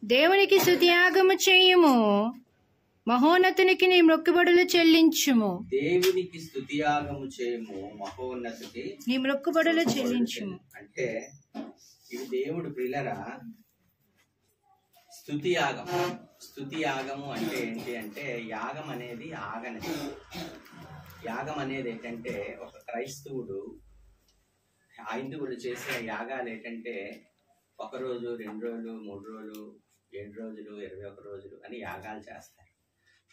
దేవునికి స్తుతియాగము చేయుము, మహోన్నతునికి నీ మొక్కుబడులు చెల్లించుము. దేవునికి స్తుతియాగము చేయము, మహోన్నతుకి నీ మొక్కుబడులు చెల్లించుము. అంటే ఇది దేవుడు ప్రియులరా స్తుతియాగం. స్తుతియాగము అంటే ఏంటి అంటే యాగం అనేది ఆగనది. యాగం అనేది ఏంటంటే ఒక క్రైస్తవుడు హైందవులు చేసే యాగాలు ఏంటంటే 1 రోజు 2 రోజులు 3 రోజులు 7 రోజులు 21 రోజులు అని యాగాలు చేస్తారు.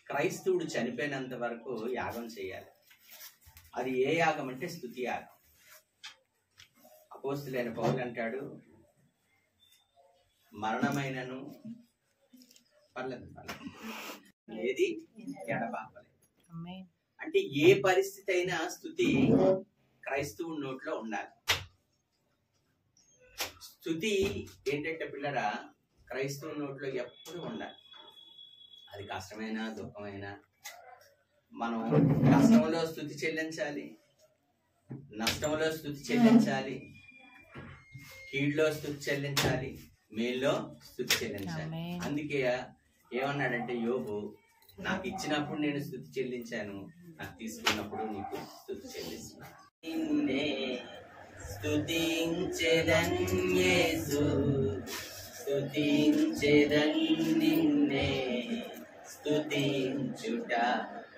క్రైస్తవుడు చనిపోయినంత వరకు యాగం చేయాలి. అది ఏ యాగం అంటే స్తుతి యాగం. అపోస్తులైన పౌలు అంటాడు, మరణమైనను పర్లేదు ఏది ఎడబాపలేదు. అంటే ఏ పరిస్థితి అయినా స్తుతి క్రైస్తవుడి నోట్లో ఉండాలి. స్తుతి ఏంటంటే పిల్లరా క్రైస్తవ నోట్లో ఎప్పుడు ఉండాలి. అది కష్టమైనా దుఃఖమైనా మనం కష్టంలో స్తుతి చెల్లించాలి, నష్టంలో స్తుతి చెల్లించాలి, కీడులో స్తుతి చెల్లించాలి, మేల్లో స్తుతి చెల్లించాలి. అందుకే ఏమన్నాడంటే యోబు, నాకు ఇచ్చినప్పుడు నేను స్తుతి చెల్లించాను, నాకు తీసుకున్నప్పుడు నీకు స్తుతి చెల్లిస్తున్నాను. నిన్నే స్తుతించెదన్ యేసు, స్తుతించెదన్ నిన్నే, స్తుతించుట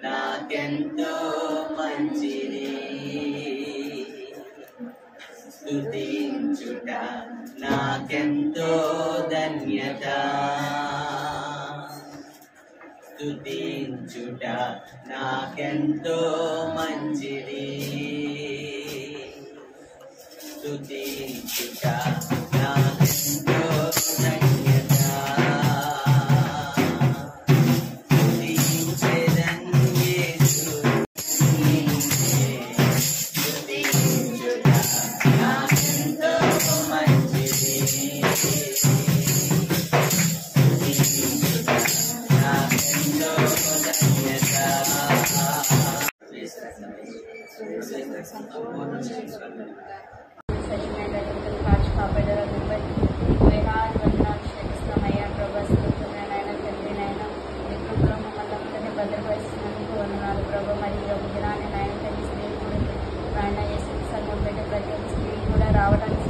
నాకెంతో మంచిది, స్తుతించుట నాకెంతో ధన్యత, స్తుతించుట నాకెంతో మంచిది, స్తుతించుట నాకెంతో ధన్యత, స్తుతించెదన్ యేసు నిన్నే, స్తుతించుట నాకెంతో మంచిది, స్తుతించుట నాకెంతో ధన్యత. భద్రపరిచినందుకు వందనాలు ప్రభు. మరి ఈ యొక్క దినాన్ని నాయన తల్లి స్త్రీ కూడా నాయన యేసు సంఘం బిడ్డ ప్రతి ఒక్క స్త్రీ కూడా రావడానికి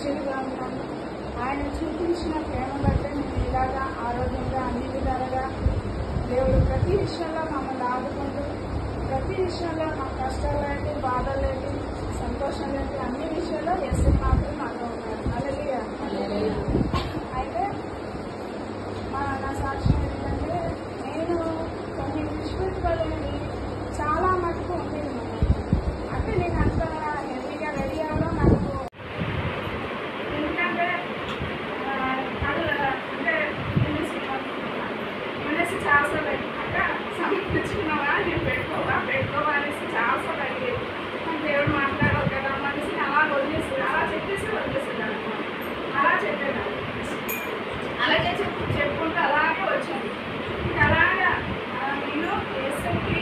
హెల్తీగా ఉన్నాను. ఆయన చూపించిన ప్రేమ బట్టి నేను ఇలాగా ఆరోగ్యంగా అన్ని విధాలుగా దేవుడు ప్రతి విషయంలో మమ్మల్ని ఆదుకుంటూ ప్రతి విషయంలో మా కష్టాలేంటి బాధలేంటి సంతోషం ఏంటి అన్ని విషయాల్లో యేసు మాత్రం మాతో ఉన్నారు. హల్లెలూయా. అయితే నా సాక్ష్యం ఏంటంటే నేను కొన్ని విశ్వవిద్యాలయాన్ని చాలా మటుకు ఉండేది. అంటే నేను అంత హెవీగా రెడీ అవ్వడం నాకు ఎందుకంటే అంటే యూనివర్సిటీ చాలాసార్లు పెట్టినాక సమర్పించుకున్నావా నేను పెట్టుకోవాలనేసి చాలాసార్లు అడిగేది. దేవుడు మాట్లాడాలి కదా మనిషి అలా వదిలేసి అలా వదిలేసేదాన్ని అలా చెప్పేదాన్ని అలాగే చెప్పుకుంటూ అలాగే వచ్చింది. ఇంకా అలాగా నేను ఎస్ఎంకి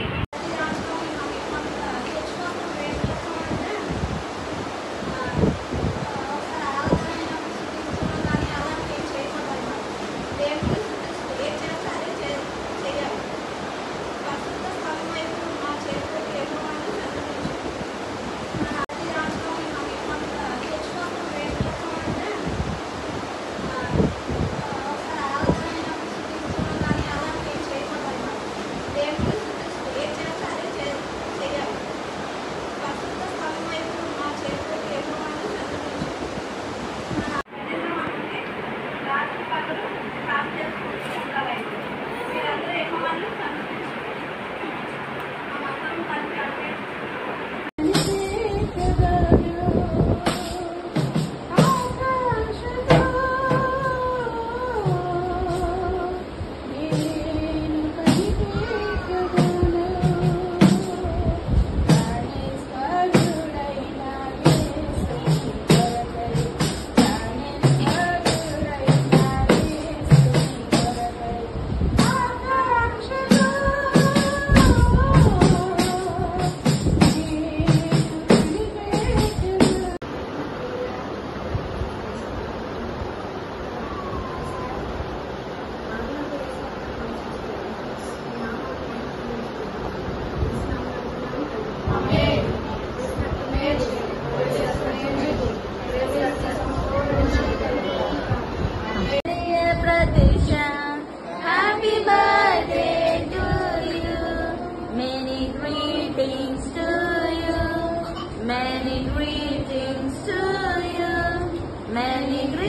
Many greetings to you. Many greetings.